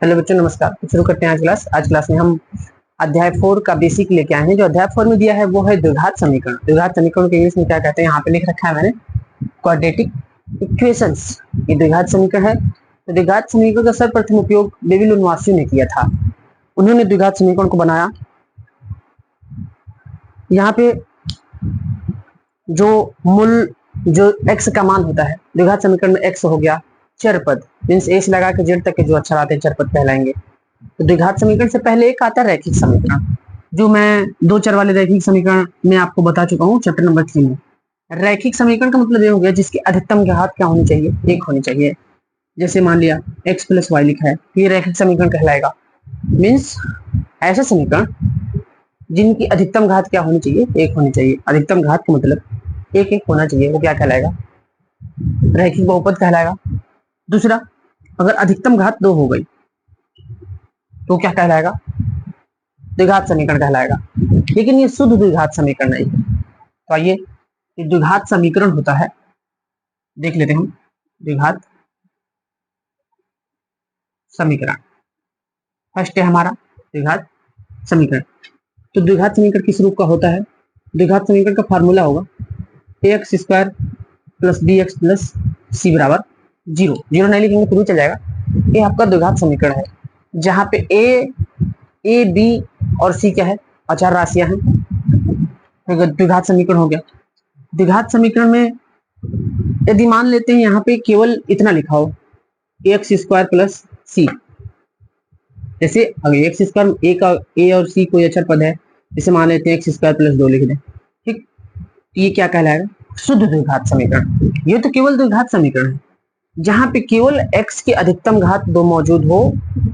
Hello बच्चों, नमस्कार। तो शुरू करते हैं आज क्लास में हम अध्याय 4 का बेसिक लेके आए हैं। जो अध्याय 4 में दिया है वो है द्विघात समीकरण। द्विघात समीकरण को इंग्लिश में क्या कहते हैं, यहाँ पे लिख रखा है मैंने, क्वाड्रेटिक इक्वेशंस। ये द्विघात समीकरण है। तो द्विघात समीकरण का सर्वप्रथम उपयोग बेबीलोन वासियों ने किया था। उन्होंने द्विघात समीकरण को बनाया। यहाँ पे जो x का मान होता है, द्विघात समीकरण में x हो गया चर पद, मीन्स a से लगा के z तक के जो अक्षर आते हैं चर पद कहलाएंगे। तो द्विघात समीकरण से पहले एक आता है रैखिक समीकरण, जो मैं दो चर वाले रैखिक समीकरण में आपको बता चुका हूँ चैप्टर नंबर 3 में। रैखिक समीकरण का मतलब ये हो गया जिसकी अधिकतम घात क्या होनी चाहिए, एक होनी चाहिए। जैसे मान लिया x प्लस वाई लिखा है, ये रैखिक समीकरण कहलाएगा। मीन्स ऐसा समीकरण जिनकी अधिकतम घात क्या होनी चाहिए, एक होनी चाहिए। अधिकतम घात का मतलब एक एक होना चाहिए, वो क्या कहलाएगा, रैखिक बहुपद कहलाएगा। दूसरा, अगर अधिकतम घात 2 हो गई तो क्या कहलाएगा, द्विघात समीकरण कहलाएगा। लेकिन ये शुद्ध द्विघात समीकरण नहीं है। तो आइए, द्विघात समीकरण होता है, देख लेते हैं हम। द्विघात समीकरण फर्स्ट है हमारा द्विघात समीकरण। तो द्विघात समीकरण किस रूप का होता है? द्विघात समीकरण का फार्मूला होगा ax square plus bx plus c बराबर 0। जीरो नहीं लिखेंगे फिर भी चल जाएगा। ये आपका द्विघात समीकरण है, जहां पे a b और c क्या है, अचर राशियां हैं। द्विघात समीकरण हो गया। द्विघात समीकरण में यदि मान लेते हैं यहाँ पे केवल इतना लिखा हो ax स्क्वायर प्लस c, जैसे अगर एक्स स्क्वायर ए और सी कोई अचर पद है, जैसे मान लेते हैं एक्स स्क्वायर प्लस 2 लिख दें, ठीक। ये क्या कहलाएगा, शुद्ध द्विघात समीकरण। ये तो केवल द्विघात समीकरण है जहां पे केवल x की अधिकतम घात 2 मौजूद हो,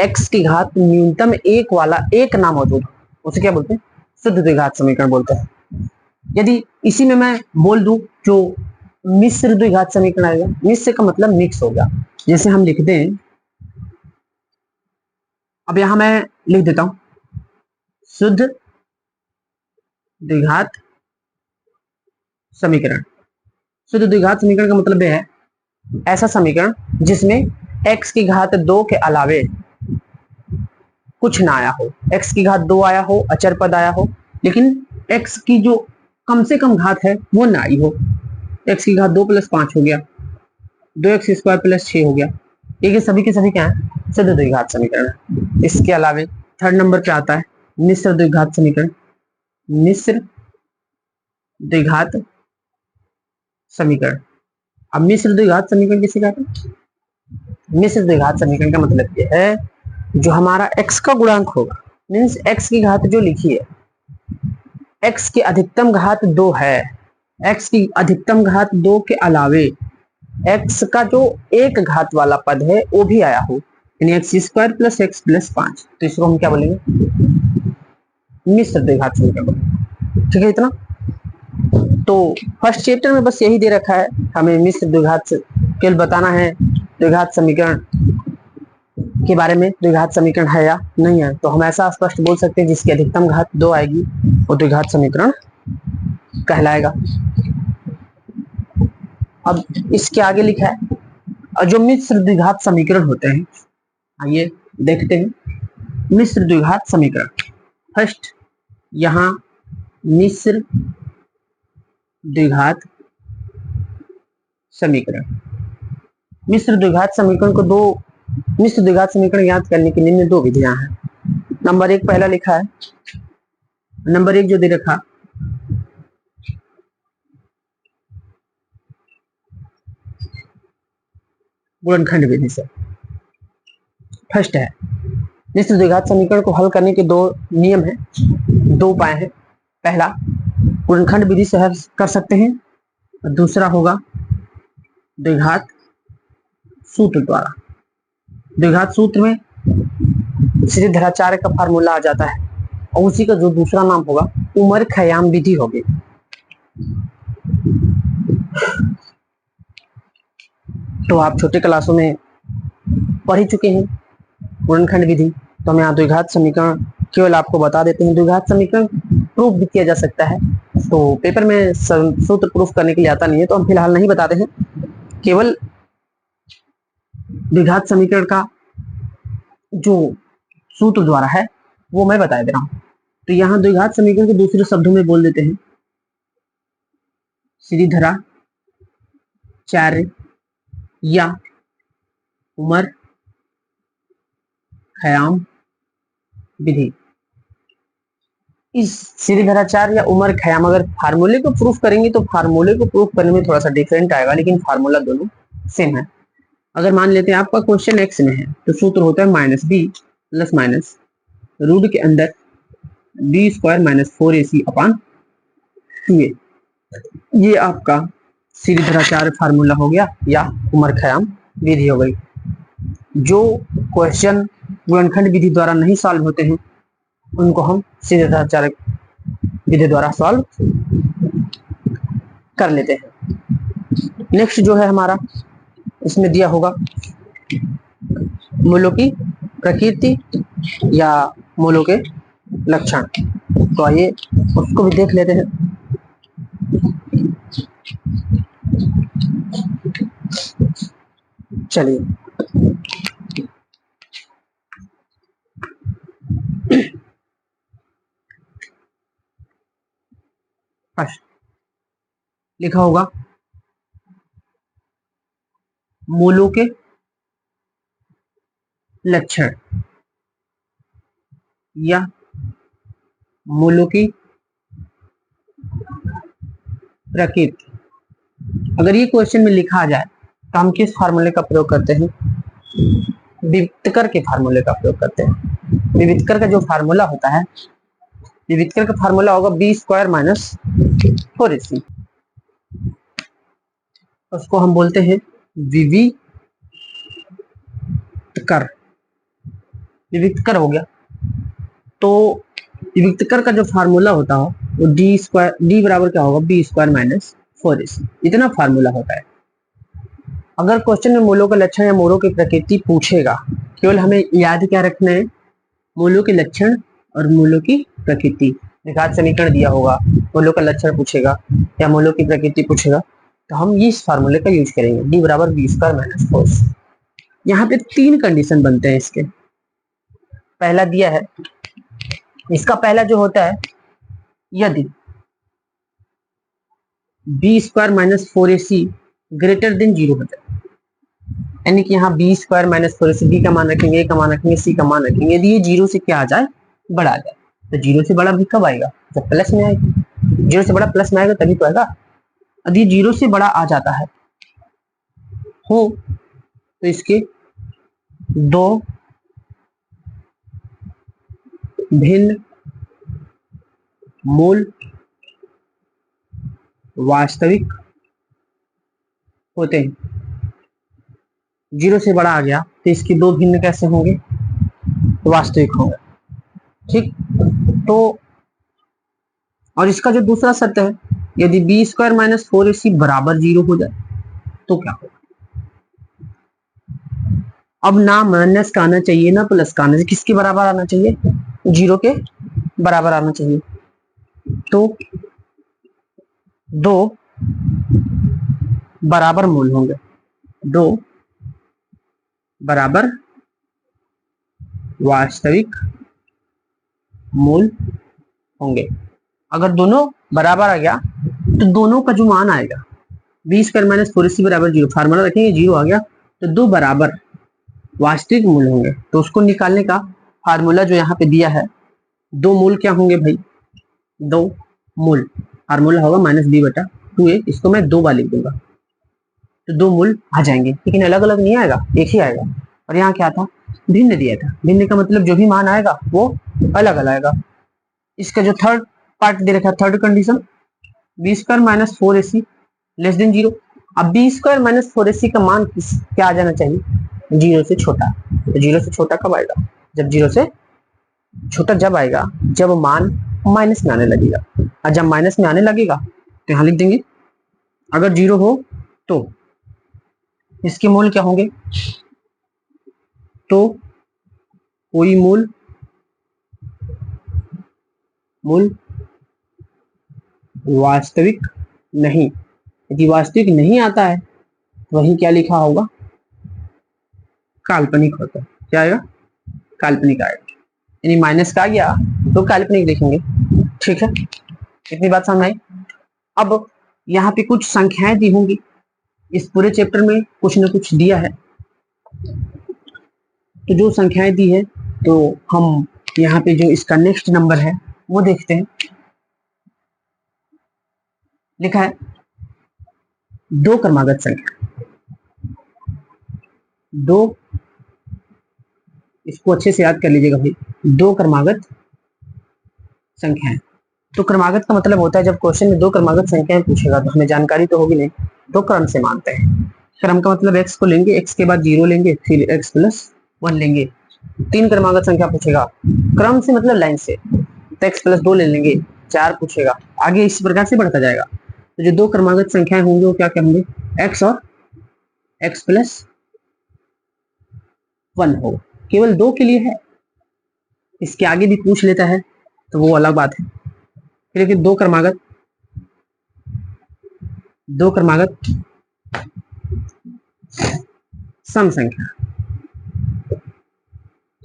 x की घात न्यूनतम 1 वाला एक ना मौजूद हो, उसे क्या बोलते हैं, शुद्ध द्विघात समीकरण बोलते हैं। यदि इसी में मैं बोल दूं जो मिश्र द्विघात समीकरण आएगा, मिश्र का मतलब मिक्स हो गया। जैसे हम लिखते हैं, अब यहां मैं लिख देता हूं शुद्ध द्विघात समीकरण। शुद्ध द्विघात समीकरण का मतलब यह है ऐसा समीकरण जिसमें x की घात 2 के अलावे कुछ ना आया हो। x की घात 2 आया हो, अचर पद आया हो, लेकिन x की जो कम से कम घात है वो ना आई हो। x की घात 2 प्लस 5 हो गया, 2x स्क्वायर प्लस 6 हो गया। ये सभी के सभी क्या है, शुद्ध द्विघात समीकरण है। इसके अलावे थर्ड नंबर पे आता है मिश्र द्विघात समीकरण। मिश्र द्विघात समीकरण। अब मिश्र द्विघात समीकरण किसे कहते हैं? मिश्र द्विघात समीकरण का मतलब ये है जो हमारा x का गुणांक होगा, मीन्स x की घात जो लिखी है, x की अधिकतम घात 2 है, x की अधिकतम घात 2 के अलावे x का जो एक घात वाला पद है वो भी आया हो, यानी x square plus x plus 5, तो इसको हम क्या बोलेंगे, मिश्र द्विघात समीकरण बोलेंगे। ठीक है इतना। तो फर्स्ट चैप्टर में बस यही दे रखा है, हमें मिश्र द्विघात केवल बताना है द्विघात समीकरण के बारे में, द्विघात समीकरण है या नहीं है। तो हम ऐसा स्पष्ट बोल सकते हैं जिसकी अधिकतम घात 2 आएगी वो द्विघात समीकरण कहलाएगा। अब इसके आगे लिखा है और जो मिश्र द्विघात समीकरण होते हैं, आइए देखते हैं मिश्र द्विघात समीकरण। फर्स्ट यहां मिश्र द्विघात समीकरण। मिश्र द्विघात समीकरण को मिश्र द्विघात समीकरण याद करने के लिए 2 विधियां हैं। नंबर 1 पहला लिखा है, नंबर 1 जो दे रखा गुणनखंड विधि से। फर्स्ट है मिश्र द्विघात समीकरण को हल करने के 2 नियम हैं, 2 उपाय हैं। पहला गुणनखंड विधि से हल कर सकते हैं, और दूसरा होगा द्विघात सूत्र द्वारा। द्विघात सूत्र में श्रीधराचार्य का फार्मूला आ जाता है और उसी का जो दूसरा नाम होगा उमर खयाम विधि होगी। तो आप छोटे क्लासों में पढ़ ही चुके हैं गुणनखंड विधि। तो हम यहाँ द्विघात समीकरण केवल आपको बता देते हैं। द्विघात समीकरण प्रूफ भी किया जा सकता है, तो पेपर में सूत्र प्रूफ करने के लिए आता नहीं है, तो हम फिलहाल नहीं बताते हैं। केवल द्विघात समीकरण का जो सूत्र द्वारा है वो मैं बता दे रहा हूं। तो यहाँ द्विघात समीकरण को दूसरे शब्दों में बोल देते हैं सीधी चार्य या उमर खयाम विधि। इस सीधी धराचार या उमर खयाम, अगर फार्मूले को प्रूफ करेंगे तो फार्मूले को प्रूफ करने में थोड़ा सा डिफरेंट आएगा, लेकिन फार्मूला दोनों सेम है। अगर मान लेते हैं आपका क्वेश्चन एक्स में है तो सूत्र होता है minus B plus minus root के अंदर B square minus 4ac upon 2a। ये आपका सीधी धराचार फार्मूला हो गया या उमर खयाम विधि हो गई। जो क्वेश्चन गुणनखंड विधि द्वारा नहीं सॉल्व होते हैं उनको हम सीधे धराचार विधि द्वारा सॉल्व कर लेते हैं। नेक्स्ट जो है हमारा, इसमें दिया होगा मूलों की प्रकृति या मूलों के लक्षण। तो आइए उसको भी देख लेते हैं। चलिए लिखा होगा मूलों के लक्षण या मूलों की प्रकृति। अगर ये क्वेश्चन में लिखा जाए तो हम किस फार्मूले का प्रयोग करते हैं? विविक्तकर के फार्मूले का प्रयोग करते हैं। विविक्तकर का जो फार्मूला होता है, विविक्तकर का फार्मूला होगा बी स्क्वायर माइनस 4ac। उसको हम बोलते हैं विविक्तकर। विविक्तकर हो गया। तो विविक्तकर का जो फार्मूला होता है वो डी बराबर क्या होगा? B square minus 4ac। इतना फार्मूला होता है। अगर क्वेश्चन में मूलों का लक्षण या मूलों की प्रकृति पूछेगा, केवल हमें याद क्या रखना है? मूलों के लक्षण और मूलों की प्रकृति। द्विघात समीकरण दिया होगा, मूलों का लक्षण पूछेगा या मूलों की प्रकृति पूछेगा, तो हम इस फार्मूले का यूज करेंगे, डी बराबर बी स्क्वायर माइनस 4ac। यहाँ पे 3 कंडीशन बनते हैं इसके। पहला दिया है, इसका पहला जो होता है, यदि B square minus 4ac greater than 0 हो जाए, यानी कि यहाँ B square minus 4ac, B का मान रखेंगे, ए का मान रखेंगे, सी का मान रखेंगे। यदि ये 0 से क्या आ जाए? बड़ा आ जाए। तो 0 से बड़ा भी कब आएगा? जब प्लस में आएगा। 0 से बड़ा प्लस में आएगा तभी तो आएगा। यदि 0 से बड़ा आ जाता है हो तो इसके 2 भिन्न मूल वास्तविक होते हैं। 0 से बड़ा आ गया तो इसके 2 भिन्न कैसे होंगे? वास्तविक होंगे। ठीक। तो और इसका जो दूसरा शर्त है, यदि बी स्क्वायर माइनस 4ac बराबर 0 हो जाए तो क्या होगा? अब ना माइनस का आना चाहिए ना प्लस का आना चाहिए, किसके बराबर आना चाहिए? 0 के बराबर आना चाहिए। तो 2 बराबर मूल होंगे, 2 बराबर वास्तविक मूल होंगे। अगर दोनों बराबर आ गया तो दोनों का जो मान आएगा, बी स्क्वायर माइनस 4ac बराबर 0, फार्मूला रखेंगे 0 आ गया तो 2 बराबर वास्तविक मूल होंगे। तो उसको निकालने का फार्मूला जो यहाँ पे दिया है, 2 मूल क्या होंगे भाई? 2 मूल फार्मूला होगा माइनस बी बटा 2a। इसको मैं 2 बार लिख दूंगा तो 2 मूल आ जाएंगे, लेकिन अलग अलग नहीं आएगा, एक ही आएगा। और यहाँ क्या था? भिन्न दिया था। भिन्न का मतलब जो भी मान आएगा वो अलग अलग आएगा। इसका जो थर्ड पार्ट दे रखा है, third condition, B square minus 4ac less than 0। अब बी स्क्वायर माइनस 4ac का मान क्या आ जाना चाहिए? 0 से छोटा। तो 0 से छोटा कब आएगा? जब 0 से छोटा जब आएगा जब मान माइनस में आने लगेगा। और जब माइनस में आने लगेगा तो यहाँ लिख देंगे, अगर 0 हो तो इसके मूल क्या होंगे? तो कोई मूल वास्तविक नहीं। यदि वास्तविक नहीं आता है तो वही क्या लिखा होगा? काल्पनिक होता है। क्या आएगा? काल्पनिक आएगा, यानी माइनस का आ गया तो काल्पनिक लिखेंगे। ठीक है, इतनी बात समझ आई। अब यहाँ पे कुछ संख्याएं दी होंगी, इस पूरे चैप्टर में कुछ न कुछ दिया है, तो जो संख्याएं दी है तो हम यहाँ पे जो इसका नेक्स्ट नंबर है वो देखते हैं। लिखा है 2 क्रमागत संख्या, 2, इसको अच्छे से याद कर लीजिएगा भाई, 2 क्रमागत संख्याएं। तो क्रमागत का मतलब होता है जब क्वेश्चन में 2 क्रमागत संख्याएं पूछेगा तो हमें जानकारी तो होगी नहीं, तो क्रम से मानते हैं। क्रम का मतलब x को लेंगे, x के बाद 0 लेंगे, फिर x प्लस 1 लेंगे। 3 क्रमागत संख्या पूछेगा, क्रम से मतलब लाइन से, तो x प्लस 2 ले लेंगे। 4 पूछेगा, आगे इस प्रकार से बढ़ता जाएगा। तो जो 2 क्रमागत संख्याएं होंगी वो क्या करेंगे, x और x प्लस 1 हो, केवल 2 के लिए है, इसके आगे भी पूछ लेता है तो वो अलग बात है। फिर देखिए 2 क्रमागत सम संख्या,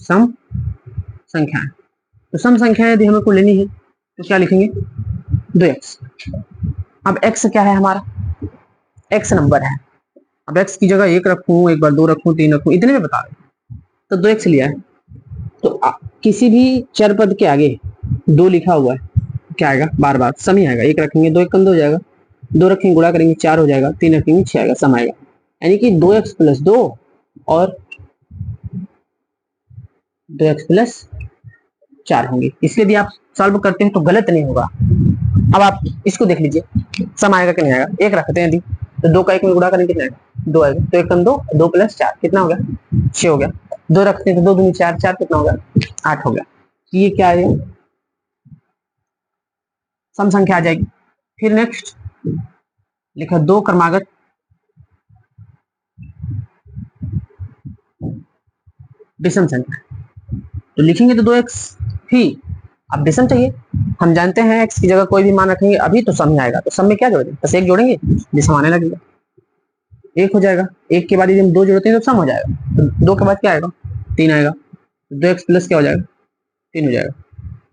सम संख्या। तो सम संख्या यदि हमें को लेनी है तो क्या लिखेंगे, 2x। अब x क्या है हमारा, x नंबर है। अब x की जगह 1 रखूं, एक बार 2 रखूं, 3 रखूं, इतने में बता रहे तो 2x लिया है। तो किसी भी चर पद के आगे 2 लिखा हुआ है क्या आएगा, बार बार सम ही आएगा। 1 रखेंगे 2 1 2 हो जाएगा, 2 रखेंगे गुणा करेंगे 4 हो जाएगा, 3 रखेंगे 6 आएगा, सम आएगा। यानी कि 2x प्लस 2 और 2x प्लस 4 होंगे। इसलिए यदि आप सॉल्व करते हैं तो गलत नहीं होगा। अब आप इसको देख लीजिए, सम आएगा कि नहीं आएगा। 1 रखते हैं यदि तो 2 का 1 में गुणा करेंगे कितना आएगा, 2 आएगा। तो 1 कम 2, 2 प्लस 4 कितना हो गया, 6 हो गया। 2 रखते हैं तो 2 दूनी 4, 4 कितना हो गया, 8 हो गया। ये क्या है, सम संख्या आ जाएगी। फिर नेक्स्ट लिखा 2 क्रमागत विषम संख्या, तो लिखेंगे तो 2x ही। अब विषम चाहिए, हम जानते हैं x की जगह कोई भी मान रखेंगे अभी तो सम ही आएगा। तो सम में क्या जोड़ेंगे, बस 1 जोड़ेंगे, विषम आने लगेगा, 1 हो जाएगा। 1 के बाद यदि हम 2 जोड़ते हैं तो सम हो जाएगा। तो 2 के बाद क्या आएगा, 3 आएगा। तो 2x प्लस क्या हो जाएगा, 3 हो जाएगा।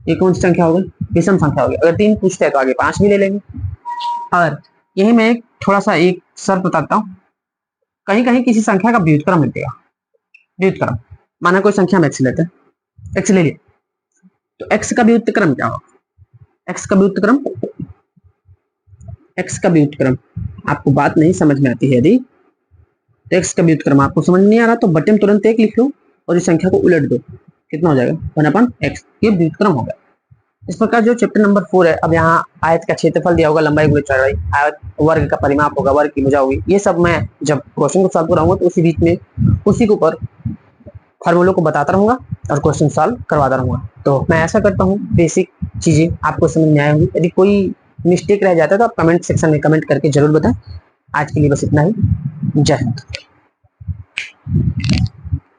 ये कौन सी संख्या हो गई, विषम संख्या हो गई। अगर 3 पूछते हैं तो आगे 5 भी ले लेंगे। और यही मैं थोड़ा सा एक शर्त बताता हूँ, कहीं कहीं किसी संख्या का व्युत्क्रम मिलेगा। व्युत्क्रम माना कोई संख्या में x लेते हैं, x ले लिया, तो x का व्युत्क्रम क्या होगा, x का व्युत्क्रम आपको बात नहीं समझ में आती है यदि, तो x का व्युत्क्रम आपको समझ नहीं आ रहा तो बटे में तुरंत 1 लिख लो और इस संख्या को उलट दो, कितना हो जाएगा 1/x, ये व्युत्क्रम होगा। इस प्रकार जो चैप्टर नंबर 4 है, अब यहाँ आयत का क्षेत्रफल दिया होगा, लंबाई गुणित चौड़ाई, आयत वर्ग का परिमाप होगा, वर्ग की भुजा होगी। ये सब मैं जब क्वेश्चन को सॉल्व कराऊंगा तो उसी बीच में उसी के ऊपर फार्मूलों को बताता रहूंगा और क्वेश्चन सॉल्व करवाता रहूंगा। तो मैं ऐसा करता हूँ बेसिक चीजें आपको समझ में आई होंगी। यदि कोई मिस्टेक रह जाता है तो आप कमेंट सेक्शन में कमेंट करके जरूर बताएं। आज के लिए बस इतना ही, जय हिंद।